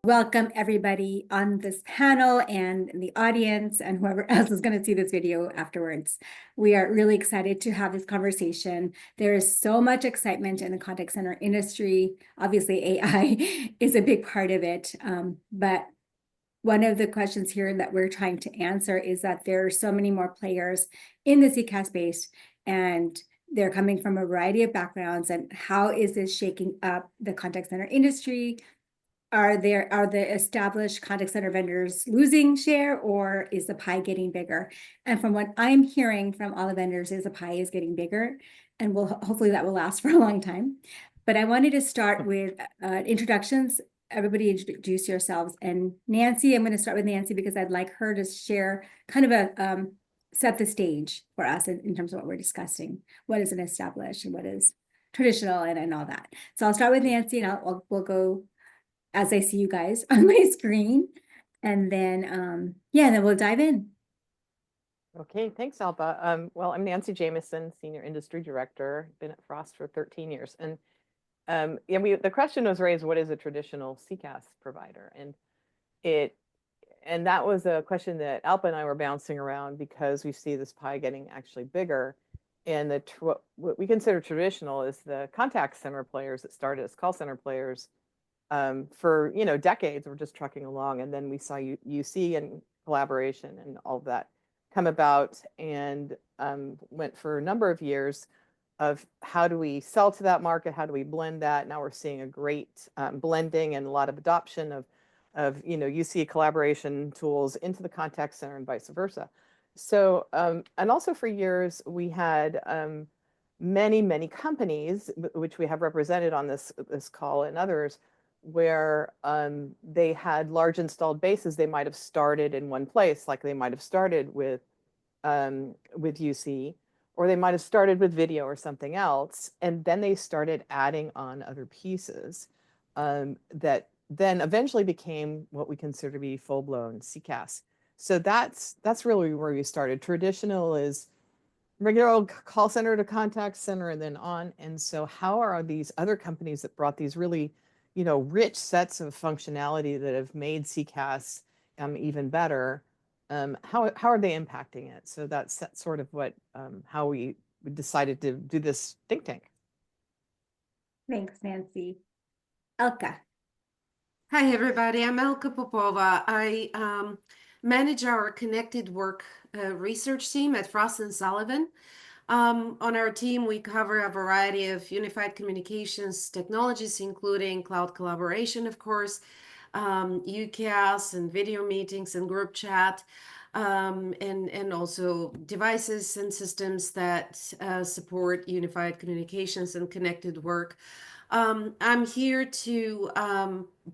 Welcome everybody on this panel and the audience and whoever else is going to see this video afterwards. We are really excited to have this conversation. There is so much excitement in the contact center industry. Obviously, AI is a big part of it, but one of the questions here that we're trying to answer is that there are so many more players in the CCaaS space, and they're coming from a variety of backgrounds. And how is this shaking up the contact center industry? Are the established contact center vendors losing share, or is the pie getting bigger? And from what I'm hearing from all the vendors is the pie is getting bigger, and hopefully that will last for a long time. But I wanted to start with introductions. Everybody introduce yourselves. And Nancy, I'm going to start with Nancy because I'd like her to share kind of a set the stage for us in terms of what we're discussing. What is an established and what is traditional and all that. So I'll start with Nancy, and we'll go as I see you guys on my screen. And then, yeah, then we'll dive in. Okay, thanks, Alba. Well, I'm Nancy Jamieson, Senior Industry Director, been at Frost for 13 years. And the question was raised, what is a traditional CCaaS provider? And that was a question that Alba and I were bouncing around because we see this pie getting actually bigger. And what we consider traditional is the contact center players that started as call center players for decades. We're just trucking along, and then we saw UC and collaboration and all of that come about, and went for a number of years of how do we sell to that market, how do we blend that. Now we're seeing a great blending and a lot of adoption of UC collaboration tools into the contact center and vice versa. So and also for years we had many companies, which we have represented on this call, and others, where they had large installed bases. They might have started in one place, like they might have started with UC, or they might have started with video or something else, and then they started adding on other pieces that then eventually became what we consider to be full-blown CCaaS. So that's really where we started. Traditional is regular old call center to contact center and then on. And so how are these other companies that brought these really rich sets of functionality that have made CCaaS even better, how are they impacting it? So that's sort of what how we decided to do this think tank. Thanks, Nancy. Elka. Hi, everybody. I'm Elka Popova. I manage our connected work research team at Frost & Sullivan. On our team, we cover a variety of unified communications technologies, including cloud collaboration, of course, UCaaS and video meetings and group chat, and also devices and systems that support unified communications and connected work. I'm here to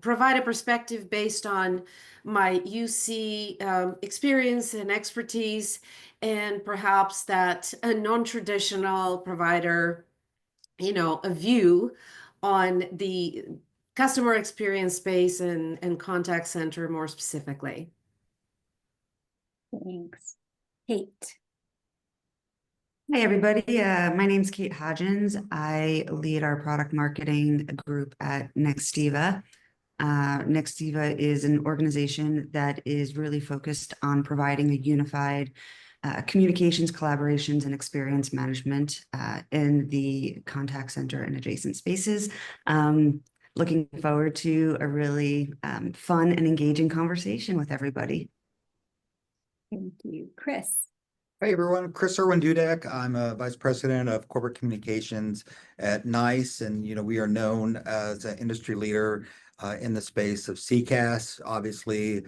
provide a perspective based on my UC experience and expertise, and perhaps that a non-traditional provider, a view on the customer experience space and contact center more specifically. Thanks. Kate. Hi, everybody. My name's Kate Hodgins. I lead our product marketing group at Nextiva. Nextiva is an organization that is really focused on providing a unified communications, collaborations, and experience management in the contact center and adjacent spaces. Looking forward to a really fun and engaging conversation with everybody. Thank you. Chris. Hey everyone, Chris Irwin-Dudek. I'm a Vice President of Corporate Communications at NICE, and we are known as an industry leader in the space of CCaaS. Obviously,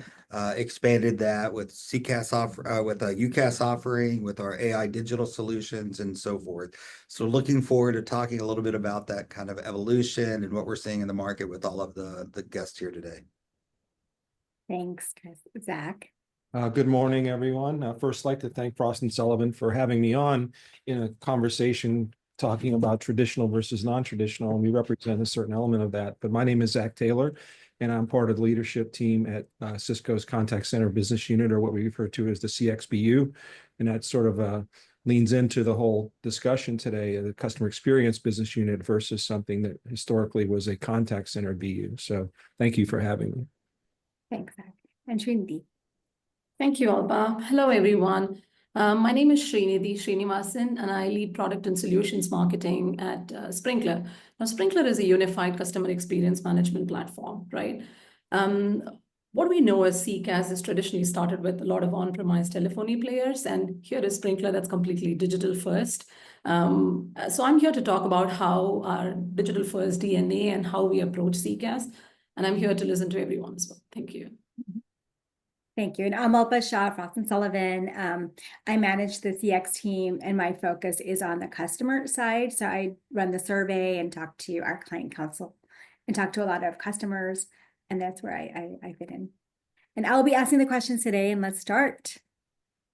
expanded that with CCaaS with a UCaaS offering, with our AI digital solutions, and so forth. So looking forward to talking a little bit about that kind of evolution and what we're seeing in the market with all of the guests here today. Thanks, Chris. Zach. Good morning, everyone. First, I'd like to thank Frost & Sullivan for having me on in a conversation talking about traditional versus non-traditional, and we represent a certain element of that. But my name is Zach Taylor, and I'm part of the leadership team at Cisco's Contact Center Business Unit, or what we refer to as the CXBU. And that sort of leans into the whole discussion today, the customer experience business unit versus something that historically was a contact center BU. So thank you for having me. Thanks, Zach. And Srinidhi. Thank you, Alba. Hello, everyone. My name is Srinidhi Srinivasan, and I lead product and solutions marketing at Sprinklr. Now, Sprinklr is a unified customer experience management platform, right? What we know as CCaaS is traditionally started with a lot of on-premise telephony players, and here is Sprinklr that's completely digital first. So I'm here to talk about how our digital first DNA and how we approach CCaaS, and I'm here to listen to everyone as well. Thank you. Thank you. And I'm Alpa Shah, Frost & Sullivan. I manage the CX team, and my focus is on the customer side. So I run the survey and talk to our client council and talk to a lot of customers, and that's where I fit in. And I'll be asking the questions today, and let's start.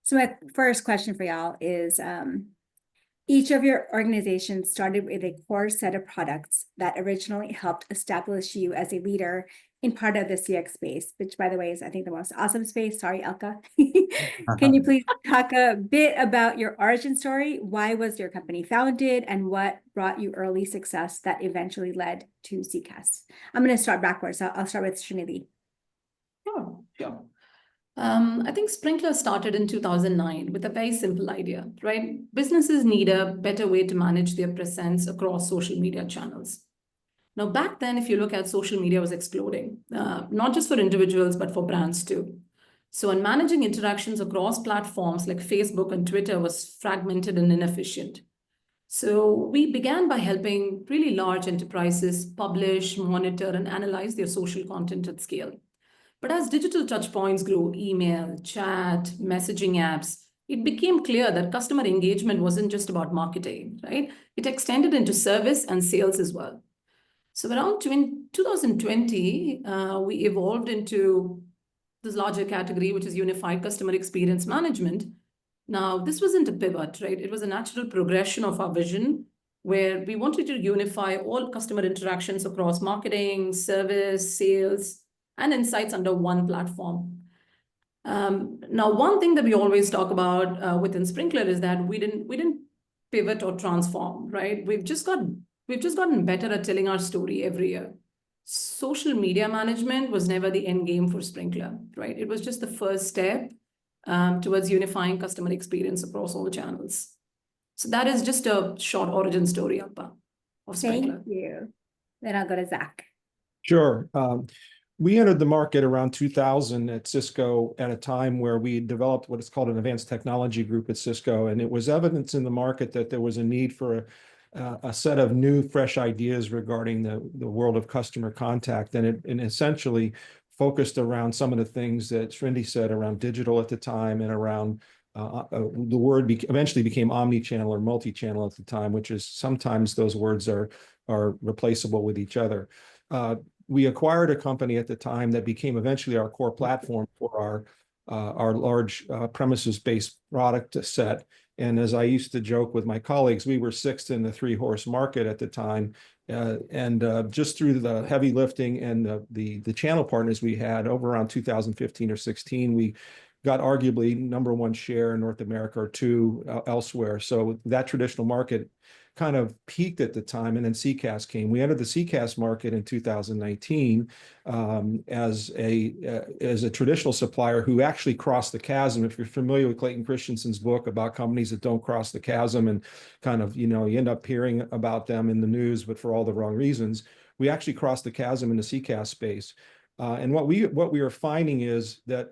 So my first question for y'all is, each of your organizations started with a core set of products that originally helped establish you as a leader in part of the CX space, which, by the way, is, I think, the most awesome space. Sorry, Elka. Can you please talk a bit about your origin story? Why was your company founded, and what brought you early success that eventually led to CCaaS? I'm going to start backwards. I'll start with Srinidhi. Sure. I think Sprinklr started in 2009 with a very simple idea, right? Businesses need a better way to manage their presence across social media channels. Now, back then, if you look at social media was exploding, not just for individuals, but for brands too. So in managing interactions across platforms like Facebook and Twitter was fragmented and inefficient. So we began by helping really large enterprises publish, monitor, and analyze their social content at scale. But as digital touchpoints grew, email, chat, messaging apps, it became clear that customer engagement wasn't just about marketing, right? It extended into service and sales as well. So around 2020, we evolved into this larger category, which is unified customer experience management. Now, this wasn't a pivot, right? It was a natural progression of our vision, where we wanted to unify all customer interactions across marketing, service, sales, and insights under one platform. Now, one thing that we always talk about within Sprinklr is that we didn't pivot or transform, right? We've just gotten better at telling our story every year. Social media management was never the end game for Sprinklr, right? It was just the first step towards unifying customer experience across all channels. So that is just a short origin story, Alpa, of Sprinklr. Thank you. Then I'll go to Zach. Sure. We entered the market around 2000 at Cisco at a time where we developed what is called an advanced technology group at Cisco. And it was evidence in the market that there was a need for a set of new, fresh ideas regarding the world of customer contact. And it essentially focused around some of the things that Srinidhi said around digital at the time, and around the word eventually became omnichannel or multi-channel at the time, which is sometimes those words are replaceable with each other. We acquired a company at the time that became eventually our core platform for our large premises-based product set. And as I used to joke with my colleagues, we were sixth in the three-horse market at the time. Just through the heavy lifting and the channel partners we had over around 2015 or 16, we got arguably #1 share in North America or two elsewhere. So that traditional market kind of peaked at the time, and then CCaaS came. We entered the CCaaS market in 2019 as a traditional supplier who actually crossed the chasm. If you're familiar with Clayton Christensen's book about companies that don't cross the chasm and kind of, you end up hearing about them in the news, but for all the wrong reasons, we actually crossed the chasm in the CCaaS space. And what we are finding is that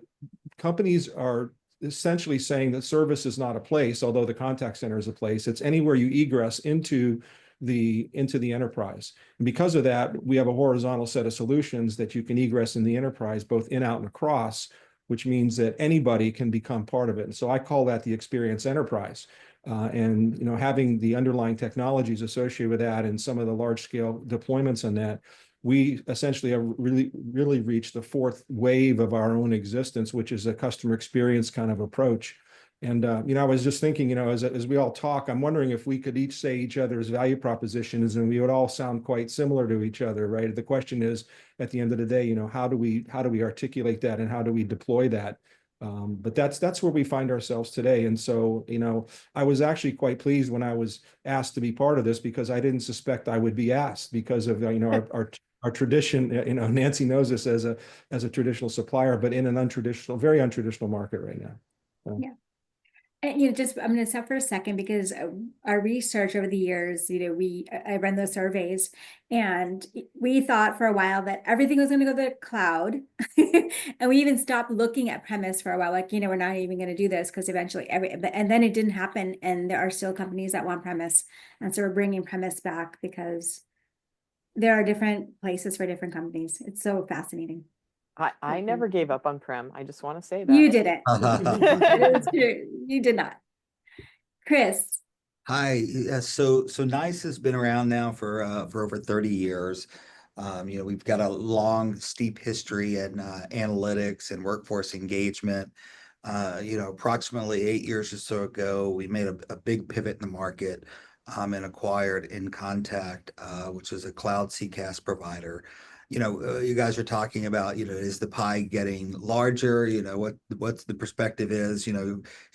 companies are essentially saying that service is not a place, although the contact center is a place. It's anywhere you egress into the enterprise. And because of that, we have a horizontal set of solutions that you can egress in the enterprise, both in, out, and across, which means that anybody can become part of it. And so I call that the experience enterprise. And having the underlying technologies associated with that and some of the large scale deployments on that, we essentially have really reached the fourth wave of our own existence, which is a customer experience kind of approach. And, I was just thinking, as we all talk, I'm wondering if we could each say each other's value propositions and we would all sound quite similar to each other, right? The question is, at the end of the day, how do we articulate that and how do we deploy that? But that's where we find ourselves today. And so, I was actually quite pleased when I was asked to be part of this because I didn't suspect I would be asked because of, our tradition. Nancy knows this as a traditional supplier, but in an very untraditional market right now. So. Yeah. And, I'm going to stop for a second because our research over the years, I ran those surveys and we thought for a while that everything was going to go to the cloud. And we even stopped looking at premise for a while, like, we're not even going to do this because eventually and then it didn't happen. And there are still companies that want premise. And so we're bringing premise back because there are different places for different companies. It's so fascinating. I never gave up on Prem. I just want to say that. You didn't. It is true. You did not. Chris. Hi, so NICE has been around now for over 30 years. We've got a long, steep history in analytics and workforce engagement. Approximately 8 years or so ago, we made a big pivot in the market and acquired InContact, which is a cloud CCaaS provider. You guys are talking about, is the pie getting larger? What's the perspective is,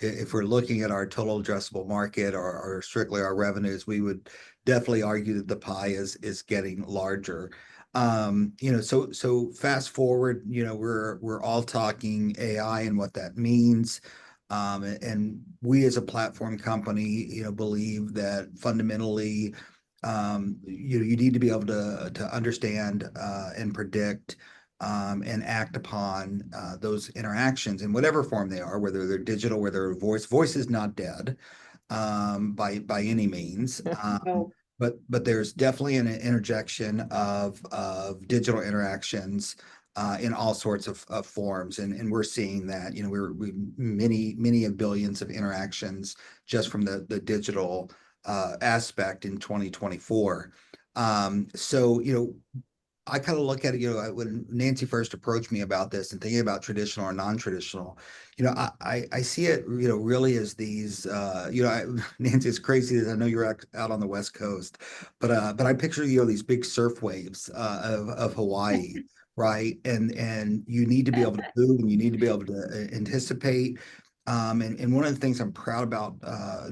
if we're looking at our total addressable market or strictly our revenues, we would definitely argue that the pie is getting larger. So fast forward, we're all talking AI and what that means. And we as a platform company, believe that fundamentally, you need to be able to understand and predict and act upon those interactions in whatever form they are, whether they're digital, whether they're voice. Voice is not dead by any means. No. But there's definitely an interjection of digital interactions in all sorts of forms, and we're seeing that. We many of billions of interactions just from the digital aspect in 2024. So I kind of look at it, when Nancy first approached me about this and thinking about traditional or non-traditional, I see it, really as these, Nancy, it's crazy that I know you're out on the West Coast, but I picture, these big surf waves of Hawaii, right? And you need to be able to move and you need to be able to anticipate. And one of the things I'm proud about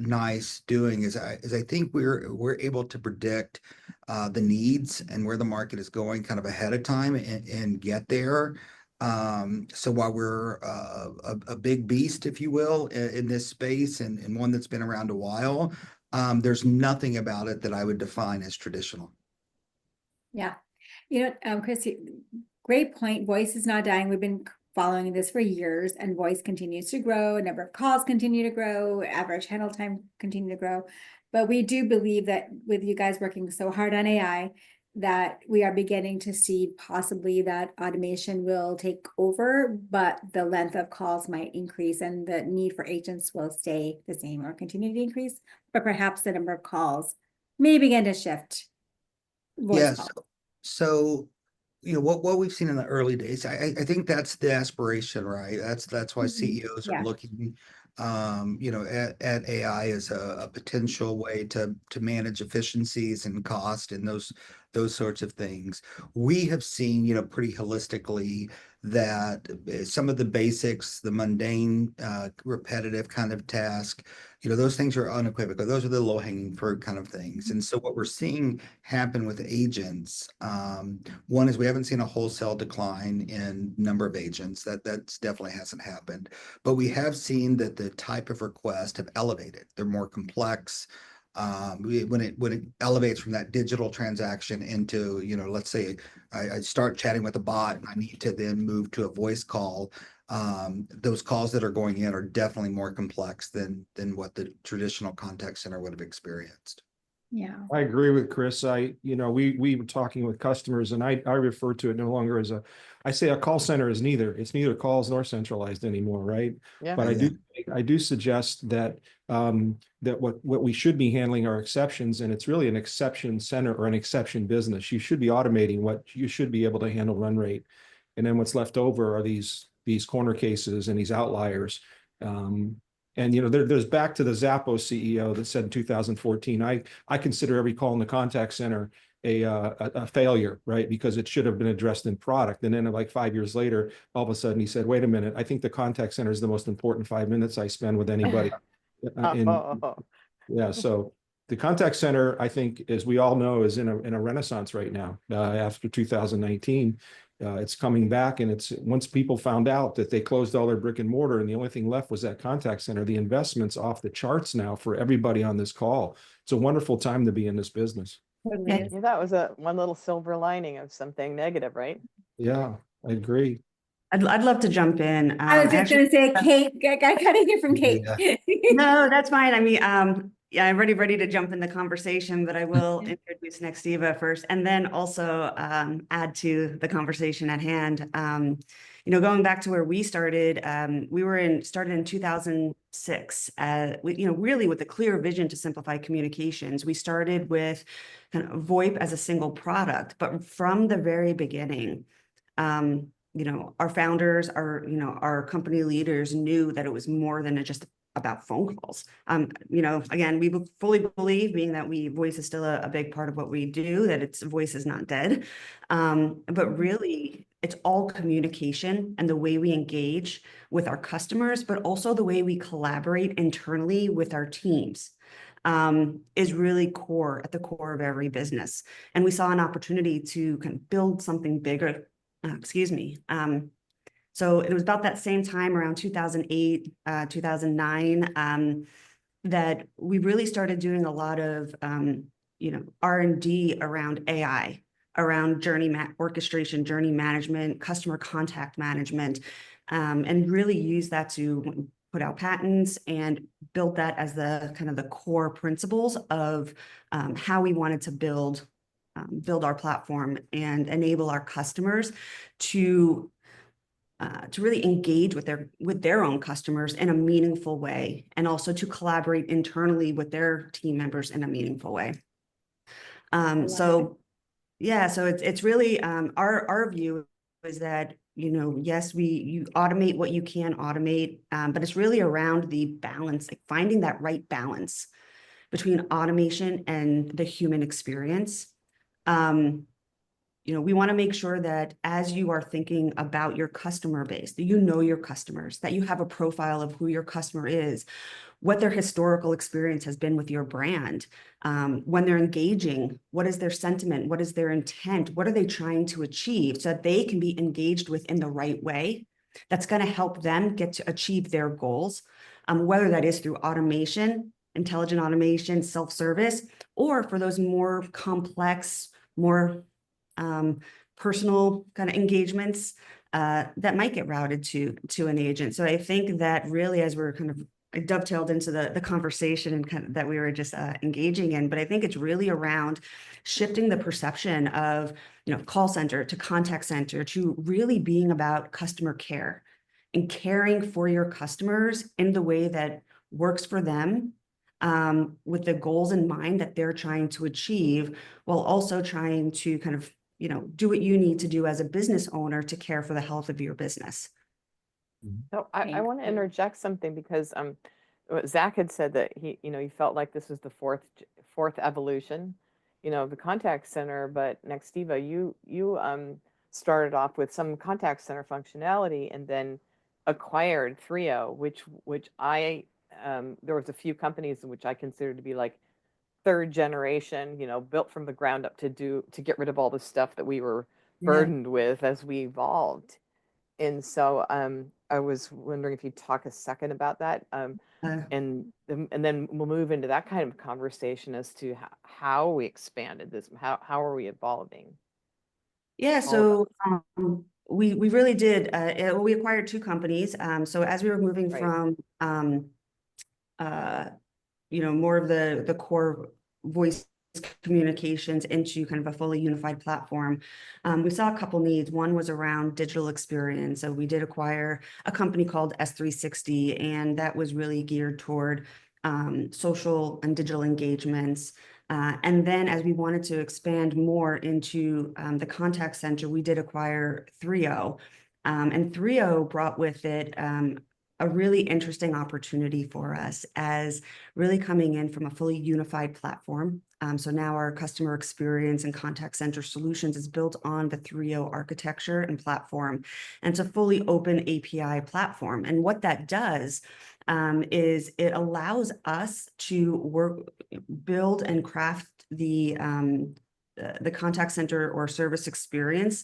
NICE doing is I think we're able to predict the needs and where the market is going kind of ahead of time and get there. So while we're a big beast, if you will, in this space and one that's been around a while, there's nothing about it that I would define as traditional. Yeah. Chris, great point. Voice is not dying. We've been following this for years, and voice continues to grow. Number of calls continue to grow. Average handle time continue to grow. But we do believe that with you guys working so hard on AI, that we are beginning to see possibly that automation will take over, but the length of calls might increase and the need for agents will stay the same or continue to increase, but perhaps the number of calls may begin to shift. Yes. So, what we've seen in the early days, I think that's the aspiration, right? That's why CEOs are looking, at AI as a potential way to manage efficiencies and cost and those sorts of things. We have seen, pretty holistically that some of the basics, the mundane, repetitive kind of task, those things are unequivocal. Those are the low-hanging fruit kind of things. And so what we're seeing happen with agents, one is we haven't seen a wholesale decline in number of agents. That's definitely hasn't happened. But we have seen that the type of request have elevated. They're more complex. When it elevates from that digital transaction into, let's say I start chatting with a bot and I need to then move to a voice call. Those calls that are going in are definitely more complex than what the traditional contact center would have experienced. Yeah, I agree with Chris. We were talking with customers, and I refer to it no longer as I say a call center is neither. It's neither calls nor centralized anymore, right? Yeah. But I do suggest that that what we should be handling are exceptions, and it's really an exception center or an exception business. You should be automating what you should be able to handle run rate, and then what's left over are these corner cases and these outliers. And, there's back to the Zappos CEO that said in 2014, I consider every call in the contact center a failure, right? Because it should have been addressed in product. And then like 5 years later, all of a sudden he said, wait a minute, I think the contact center is the most important 5 minutes I spend with anybody. Yeah, so the contact center, I think, as we all know, is in a renaissance right now. After 2019, it's coming back, and it's once people found out that they closed all their brick and mortar, and the only thing left was that contact center. The investment's off the charts now for everybody on this call. It's a wonderful time to be in this business. Totally. Yeah, that was one little silver lining of something negative, right? Yeah, I agree. I'd love to jump in. I was just going to say, Kate, I got to hear from Kate. No, that's fine. I mean, yeah, I'm ready to jump in the conversation, but I will introduce Nextiva first, and then also add to the conversation at hand. Going back to where we started, started in 2006. Really with a clear vision to simplify communications. We started with kind of VoIP as a single product, but from the very beginning, our founders, our company leaders knew that it was more than just about phone calls. Again, we fully believe, being that voice is still a big part of what we do, that voice is not dead. But really, it's all communication and the way we engage with our customers, but also the way we collaborate internally with our teams. Is really at the core of every business. And we saw an opportunity to kind of build something bigger. So it was about that same time, around 2008, 2009, that we really started doing a lot of, R&D around AI, around orchestration, journey management, customer contact management, and really use that to put out patents and build that as the kind of the core principles of how we wanted to build our platform and enable our customers to really engage with their own customers in a meaningful way, and also to collaborate internally with their team members in a meaningful way. So it's really our view is that yes, you automate what you can automate, but it's really around the balance, like finding that right balance between automation and the human experience. We want to make sure that as you are thinking about your customer base, that your customers, that you have a profile of who your customer is, what their historical experience has been with your brand. When they're engaging, what is their sentiment? What is their intent? What are they trying to achieve, so that they can be engaged with in the right way? That's going to help them get to achieve their goals, whether that is through automation, intelligent automation, self-service, or for those more complex, more personal kind of engagements that might get routed to an agent. So I think that really, as we're kind of dovetailed into the conversation and kind of that we were just engaging in, but I think it's really around shifting the perception of call center to contact center to really being about customer care and caring for your customers in the way that works for them, with the goals in mind that they're trying to achieve, while also trying to kind of do what you need to do as a business owner to care for the health of your business. So I want to interject something, because Zach had said that he felt like this was the fourth evolution, the contact center. But Nextiva, you started off with some contact center functionality and then acquired Threo, which I there was a few companies in which I considered to be like third generation, built from the ground up to get rid of all the stuff that we were burdened with as we evolved. And so I was wondering if you'd talk a second about that, and then we'll move into that kind of conversation as to how we expanded this, how are we evolving? Yeah, so we really did. We acquired two companies. So as we were moving from more of the core voice communications into kind of a fully unified platform, we saw a couple needs. One was around digital experience. So we did acquire a company called S360, and that was really geared toward social and digital engagements. And then as we wanted to expand more into the contact center, we did acquire Threo. And Threo brought with it a really interesting opportunity for us as really coming in from a fully unified platform. So now our customer experience and contact center solutions is built on the 3.0 architecture and platform. And it's a fully open API platform. And what that does is it allows us to build and craft the contact center or service experience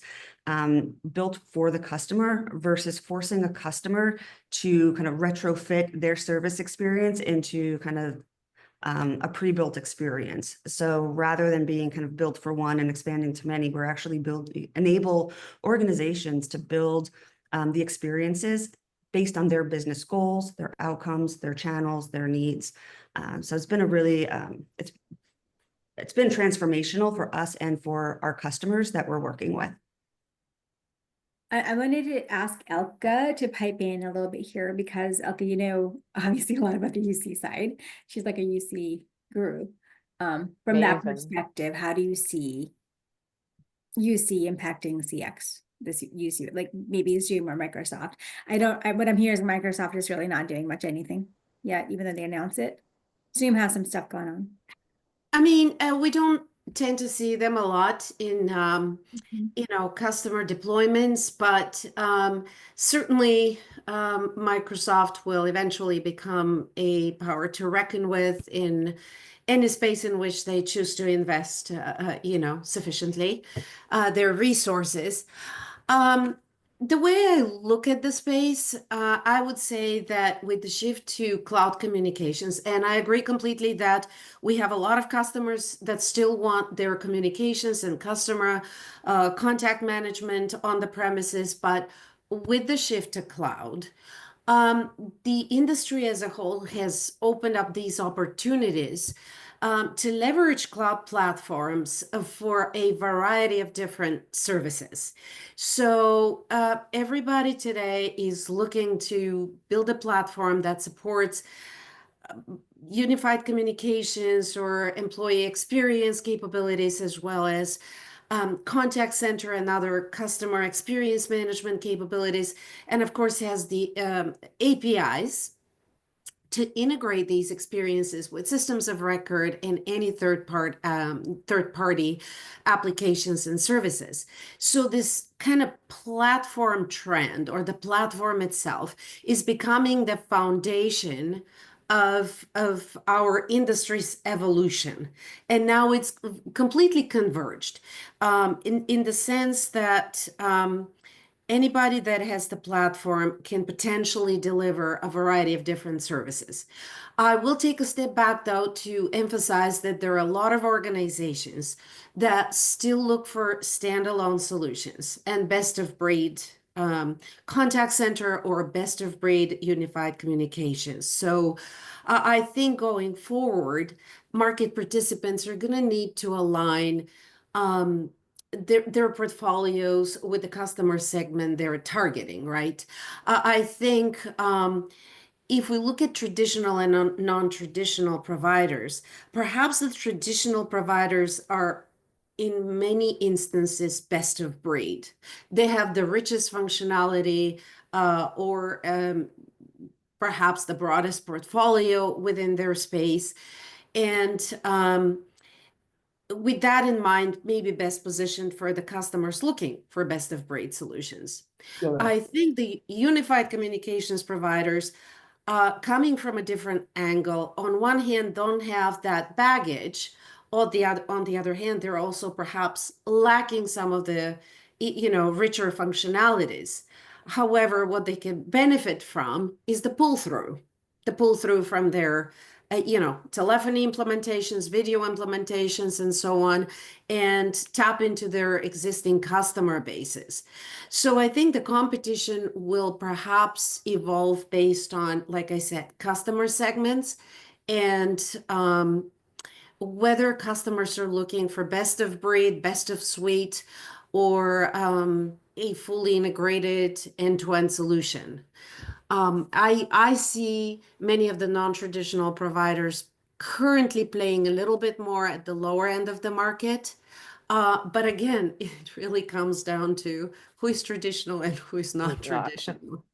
built for the customer versus forcing a customer to kind of retrofit their service experience into kind of a pre-built experience. So rather than being kind of built for one and expanding to many, we're actually enable organizations to build the experiences based on their business goals, their outcomes, their channels, their needs. So it's been a really, it's been transformational for us and for our customers that we're working with. I wanted to ask Elka to pipe in a little bit here because Elka, you know, obviously a lot about the UC side. She's like a UC guru. From that Amazing. perspective, how do you see UC impacting CX? This UC, like maybe Zoom or Microsoft. What I'm hearing is Microsoft is really not doing much anything yet, even though they announce it. Zoom has some stuff going on. I mean, we don't tend to see them a lot in customer deployments, but certainly Microsoft will eventually become a power to reckon with in any space in which they choose to invest sufficiently their resources. The way I look at the space, I would say that with the shift to cloud communications, and I agree completely that we have a lot of customers that still want their communications and customer contact management on the premises, but with the shift to cloud, the industry as a whole has opened up these opportunities to leverage cloud platforms for a variety of different services. So everybody today is looking to build a platform that supports unified communications or employee experience capabilities, as well as contact center and other customer experience management capabilities, and of course has the APIs to integrate these experiences with systems of record and any third-party applications and services. So this kind of platform trend, or the platform itself, is becoming the foundation of our industry's evolution. And now it's completely converged in the sense that anybody that has the platform can potentially deliver a variety of different services. I will take a step back, though, to emphasize that there are a lot of organizations that still look for standalone solutions and best of breed contact center or best of breed unified communications. So I think going forward, market participants are going to need to align their portfolios with the customer segment they're targeting, right? I think if we look at traditional and non-traditional providers, perhaps the traditional providers are in many instances best of breed. They have the richest functionality or perhaps the broadest portfolio within their space. And with that in mind, maybe best positioned for the customers looking for best of breed solutions. Yeah. I think the unified communications providers coming from a different angle, on one hand, don't have that baggage. On the other hand, they're also perhaps lacking some of the richer functionalities. However, what they can benefit from is the pull-through from their telephony implementations, video implementations, and so on, and tap into their existing customer bases. So I think the competition will perhaps evolve based on, like I said, customer segments and whether customers are looking for best of breed, best of suite, or a fully integrated end-to-end solution. I see many of the non-traditional providers currently playing a little bit more at the lower end of the market. But again, it really comes down to who is traditional and who is not Yeah. traditional.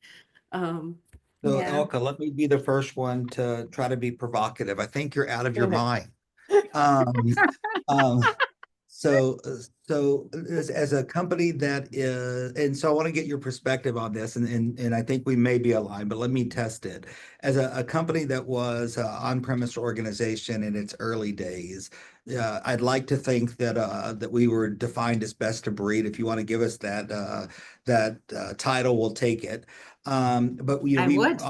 So Yeah. Elka, let me be the first one to try to be provocative. I think you're out of your Doing it. mind. Um, um, so as a company that is, and so I want to get your perspective on this, and I think we may be aligned, but let me test it. As a company that was an on-premise organization in its early days, I'd like to think that that we were defined as best of breed. If you want to give us that title, we'll take it. But I would.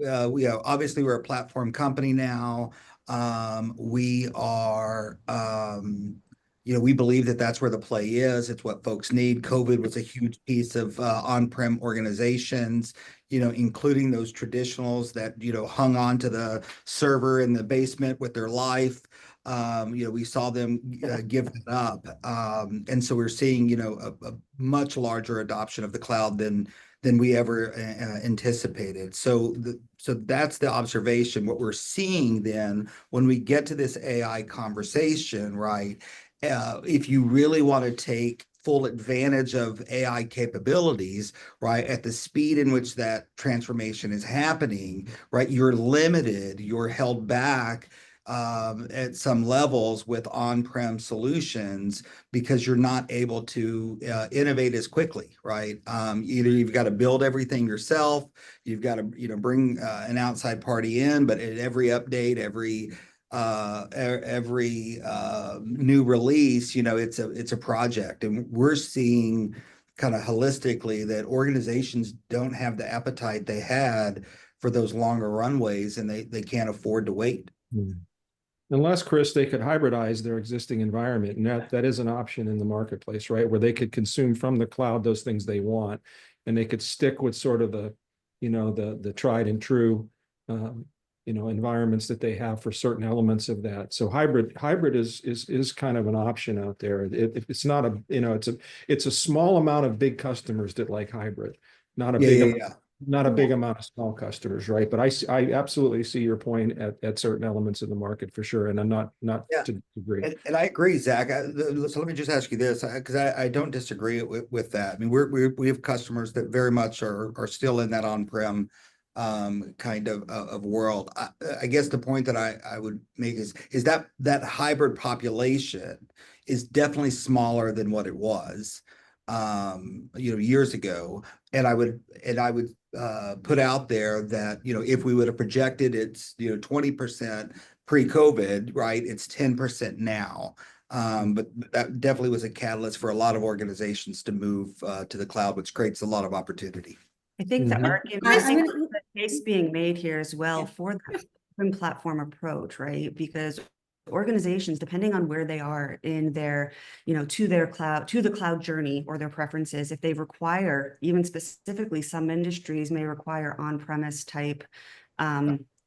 obviously we're a platform company now. We are, we believe that that's where the play is. It's what folks need. COVID was a huge piece of on-prem organizations, including those traditionals that, hung on to the server in the basement with their life. We saw them give it up. And so we're seeing, a much larger adoption of the cloud than we ever anticipated. So that's the observation. What we're seeing then when we get to this AI conversation, right? If you really want to take full advantage of AI capabilities, right, at the speed in which that transformation is happening, right, you're limited, you're held back at some levels with on-prem solutions because you're not able to innovate as quickly, right? Either you've got to build everything yourself, you've got to bring an outside party in, but at every update, every new release, it's a project, and we're seeing kind of holistically that organizations don't have the appetite they had for those longer runways, and they can't afford to wait. Unless, Chris, they could hybridize their existing environment, and that is an option in the marketplace, right? Where they could consume from the cloud those things they want, and they could stick with sort of the tried and true, environments that they have for certain elements of that. So hybrid is kind of an option out there. It's not it's a small amount of big customers that like hybrid, not a big amount of small customers, right? But I absolutely see your point at certain elements of the market for sure, and I'm not to agree. And I agree, Zach. So let me just ask you this, because I don't disagree with that. I mean, we have customers that very much are still in that on-prem kind of world. I guess the point that I would make is that hybrid population is definitely smaller than what it was years ago. And I would put out there that, if we would have projected it's, 20% pre-COVID, right? It's 10% now. But that definitely was a catalyst for a lot of organizations to move to the cloud, which creates a lot of opportunity. I think the argument, the case being made here as well for the open platform approach, right? Because organizations, depending on where they are in their, to the cloud journey or their preferences, if they require, even specifically some industries may require on-premise type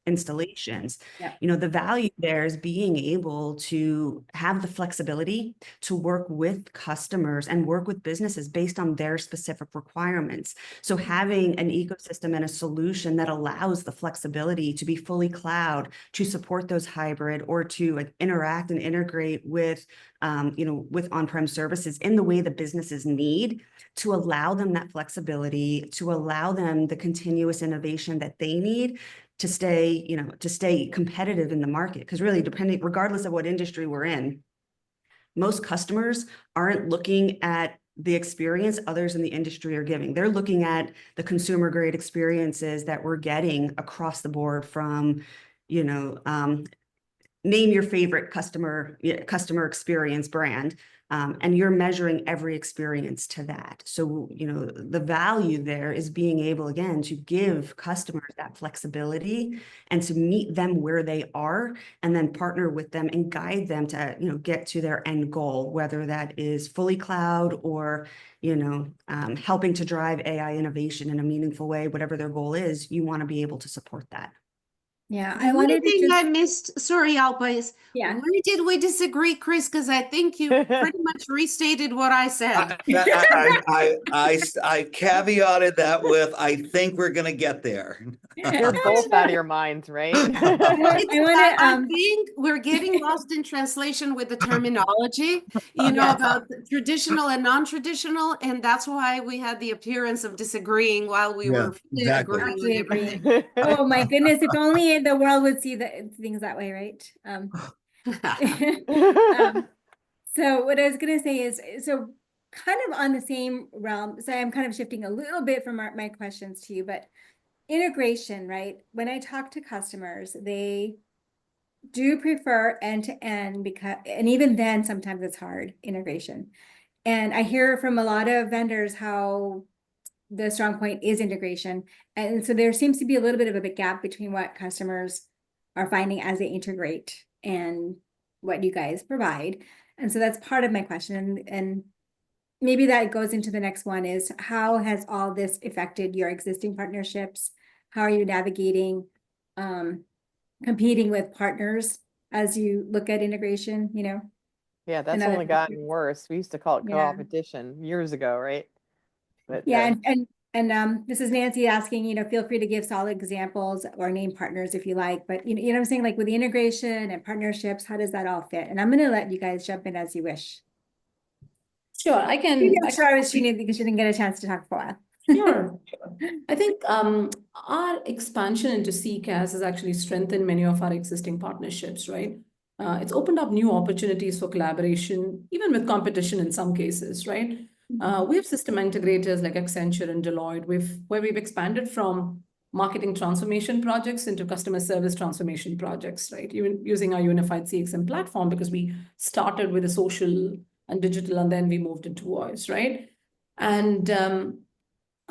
installations. Yeah. The value there is being able to have the flexibility to work with customers and work with businesses based on their specific requirements. So having an ecosystem and a solution that allows the flexibility to be fully cloud, to support those hybrid, or to interact and integrate with with on-prem services in the way the businesses need, to allow them that flexibility, to allow them the continuous innovation that they need to stay competitive in the market. Because really, regardless of what industry we're in, most customers aren't looking at the experience others in the industry are giving. They're looking at the consumer grade experiences that we're getting across the board from, name your favorite customer experience brand. And you're measuring every experience to that. So, the value there is being able, again, to give customers that flexibility and to meet them where they are, and then partner with them and guide them to, get to their end goal, whether that is fully cloud or, helping to drive AI innovation in a meaningful way, whatever their goal is, you want to be able to support that. Yeah, The I only wanted to thing I just, missed, sorry, Alpa, is yeah. where did we disagree, Chris? Because I think you pretty much restated what I said. I caveated that with, I think we're gonna get there. You're both out of your minds, right? I want to, I think we're getting lost in translation with the terminology, you know, about the traditional and non-traditional, and that's why we had the appearance of disagreeing while we Yeah, were fully exactly. agreeing on Absolutely everything. agree. Oh my goodness, if only the world would see the things that way, right? So what I was gonna say is, so kind of on the same realm, so I'm kind of shifting a little bit from my questions to you, but integration, right? When I talk to customers, they do prefer end-to-end because, and even then, sometimes it's hard integration. And I hear from a lot of vendors how the strong point is integration. And so there seems to be a little bit of a big gap between what customers are finding as they integrate and what you guys provide. And so that's part of my question. And maybe that goes into the next one is, how has all this affected your existing partnerships? How are you navigating competing with partners as you look at integration, you know? Yeah, that's Another only gotten worse. We used to call it Yeah. co-opetition years ago, right? But Yeah, and this is Nancy asking, you know, feel free to give solid examples or name partners if you like, but you know what I'm saying, like with the integration and partnerships, how does that all fit? And I'm gonna let you guys jump in as you wish. Sure, I can. Maybe I'm sure I was cheating because she didn't get a chance to talk for a while. Sure. I think our expansion into CCaaS has actually strengthened many of our existing partnerships, right? It's opened up new opportunities for collaboration, even with competition in some cases, right? We have system integrators like Accenture and Deloitte, where we've expanded from marketing transformation projects into customer service transformation projects, right? Even using our unified CXM platform, because we started with a social and digital, and then we moved into voice, right? And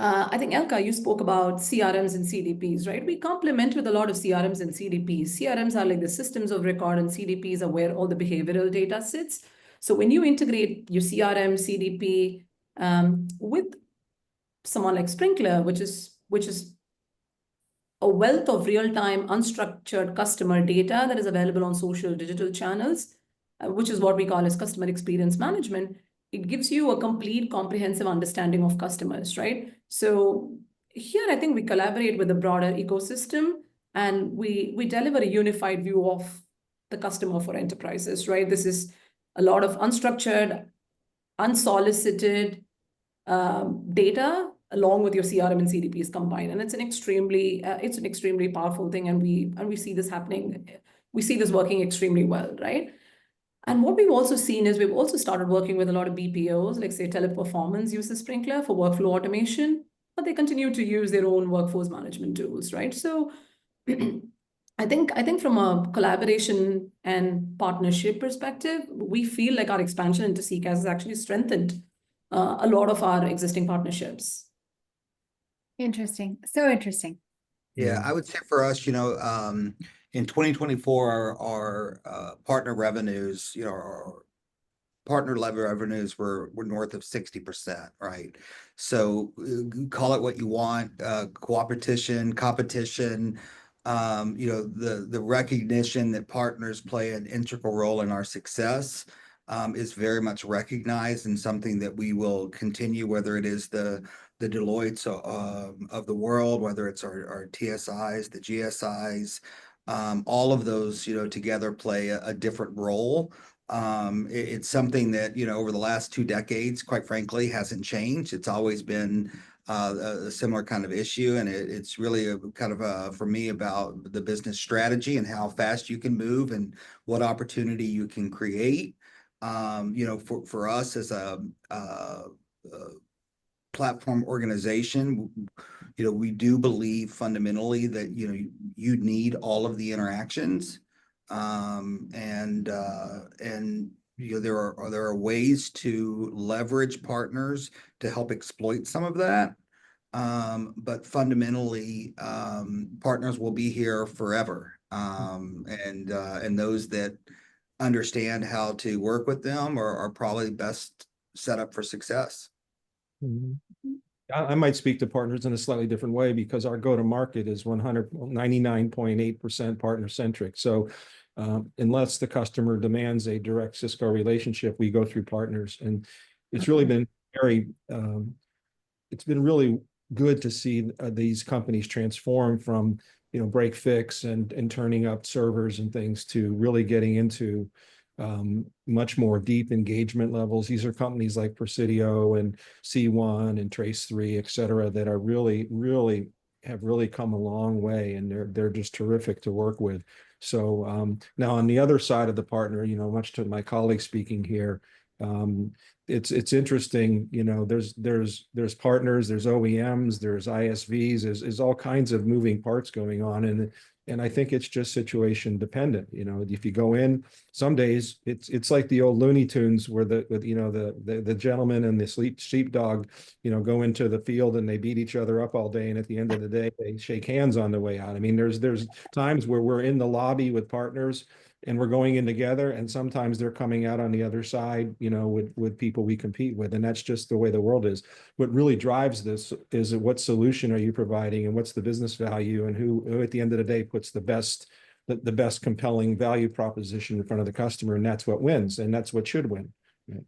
I think, Elka, you spoke about CRMs and CDPs, right? We complement with a lot of CRMs and CDPs. CRMs are like the systems of record, and CDPs are where all the behavioral data sits. So when you integrate your CRM, CDP with someone like Sprinkler, which is a wealth of real-time unstructured customer data that is available on social digital channels, which is what we call as customer experience management, it gives you a complete comprehensive understanding of customers, right? So here, I think we collaborate with the broader ecosystem, and we deliver a unified view of the customer for enterprises, right? This is a lot of unstructured, unsolicited data along with your CRM and CDPs combined, and it's an extremely powerful thing, and we see this happening. We see this working extremely well, right? And what we've also seen is we've also started working with a lot of BPOs, like say Teleperformance uses Sprinkler for workflow automation, but they continue to use their own workforce management tools, right? So I think from a collaboration and partnership perspective, we feel like our expansion into CCaaS has actually strengthened a lot of our existing partnerships. Interesting, so interesting. Yeah, I would say for us, you know, in 2024, our partner revenues, you know, our partner level revenues were north of 60%, right? So call it what you want, competition, you know, the recognition that partners play an integral role in our success is very much recognized, and something that we will continue, whether it is the Deloittes of the world, whether it's our TSIs, the GSIs, all of those, you know, together play a different role. It's something that, you know, over the last 2 decades, quite frankly, hasn't changed. It's always been a similar kind of issue, and it's really a kind of for me about the business strategy and how fast you can move and what opportunity you can create. You know, for us as a platform organization, you know, we do believe fundamentally that, you know, you need all of the interactions, and you know, there are ways to leverage partners to help exploit some of that, but fundamentally, partners will be here forever, and those that understand how to work with them are probably best set up for success. Mhm. I might speak to partners in a slightly different way because our go-to-market is 99.8% partner-centric. So unless the customer demands a direct Cisco relationship, we go through partners. And it's really been very, it's been really good to see these companies transform from, break fix and turning up servers and things to really getting into much more deep engagement levels. These are companies like Presidio and C1 and Trace3, et cetera, that are really have come a long way, and they're just terrific to work with. So now on the other side of the partner, much to my colleague speaking here, it's interesting. There's partners, there's OEMs, there's ISVs, there's all kinds of moving parts going on, and I think it's just situation dependent. If you go in, some days it's like the old Looney Tunes where the gentleman and the sheepdog, go into the field and they beat each other up all day, and at the end of the day they shake hands on the way out. I mean, there's times where we're in the lobby with partners and we're going in together, and sometimes they're coming out on the other side, with people we compete with, and that's just the way the world is. What really drives this is what solution are you providing, and what's the business value, and who at the end of the day puts the best compelling value proposition in front of the customer, and that's what wins, and that's what should win.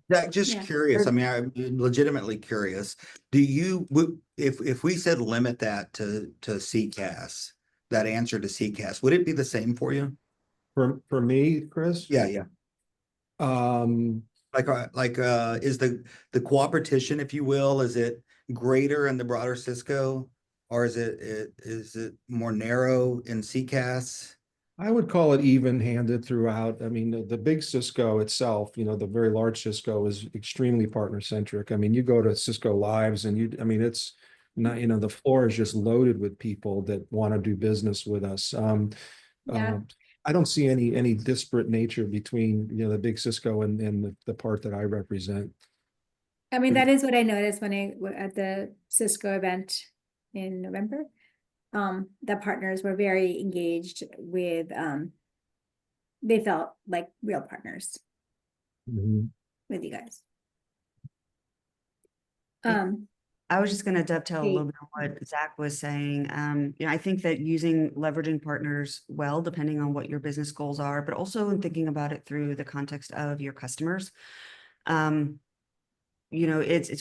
Yeah, just Yeah. curious. I mean, I'm legitimately curious. If we said limit that to CCaaS, that answer to CCaaS, would it be the same for you? For me, Chris? Yeah. Um, Is the cooperation, if you will, is it greater in the broader Cisco, or is it more narrow in CCaaS? I would call it even-handed throughout. I mean, the big Cisco itself, the very large Cisco is extremely partner-centric. I mean, you go to Cisco Lives and it's not, the floor is just loaded with people that want to do business with us. Yeah. I don't see any disparate nature between, the big Cisco and the part that I represent. I mean, that is what I noticed when at the Cisco event in November. The partners were very engaged with, they felt like real partners with you guys. I was just going to dovetail a Great. little bit on what Zach was saying. I think that leveraging partners well, depending on what your business goals are, but also in thinking about it through the context of your customers. It's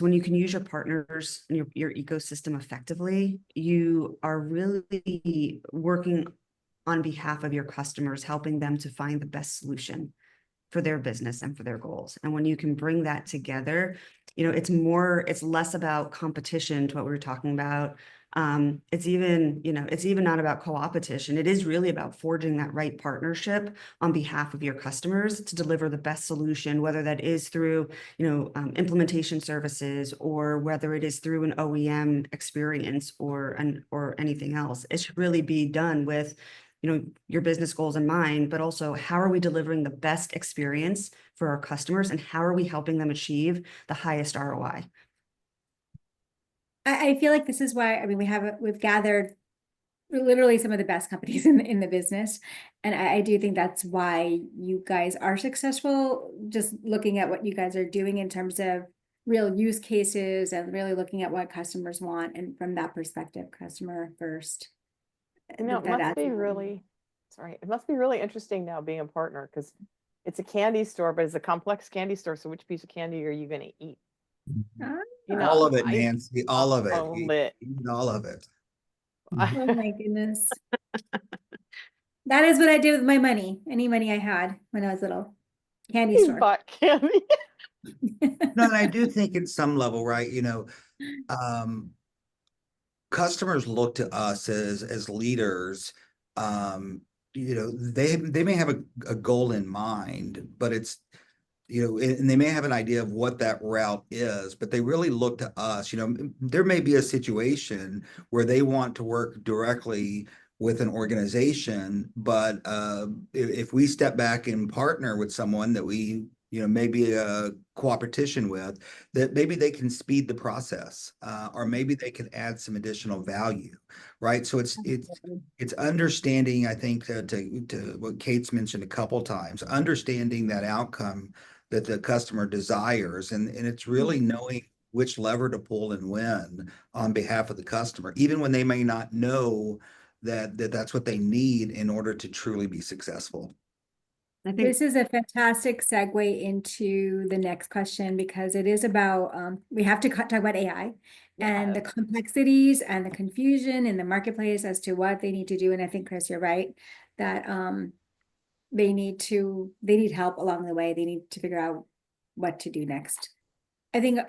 when you can use your partners and your ecosystem effectively, you are really working on behalf of your customers, helping them to find the best solution for their business and for their goals. And when you can bring that together, it's less about competition to what we were talking about. It's even not about co-opetition. It is really about forging that right partnership on behalf of your customers to deliver the best solution, whether that is through, implementation services, or whether it is through an OEM experience or anything else. It should really be done with your business goals in mind, but also how are we delivering the best experience for our customers, and how are we helping them achieve the highest ROI? I feel like this is why, I mean, we've gathered literally some of the best companies in the business. And I do think that's why you guys are successful, just looking at what you guys are doing in terms of real use cases and really looking at what customers want. And from that perspective, customer first. It must be really interesting now being a partner, because it's a candy store, but it's a complex candy store. So which piece of candy are you going to eat? All of it, Nancy, all of it. Eat all of it. Oh my goodness. That is what I did with my money. Any money I had when I was little. Candy store. Bought candy. No, and I do think at some level, right, customers look to us as leaders. They may have a goal in mind, but it's, and they may have an idea of what that route is, but they really look to us. There may be a situation where they want to work directly with an organization, but if we step back and partner with someone that we maybe a cooperation with, that maybe they can speed the process, or maybe they can add some additional value, right? So it's understanding, I think, to what Kate's mentioned a couple times, understanding that outcome that the customer desires, and it's really knowing which lever to pull and when on behalf of the customer, even when they may not know that that's what they need in order to truly be successful. I think This is a fantastic segue into the next question, because it is about, we have to talk about AI and the complexities and the confusion in the marketplace as to what they need to do. And I think, Chris, you're right, that they need help along the way. They need to figure out what to do next. I think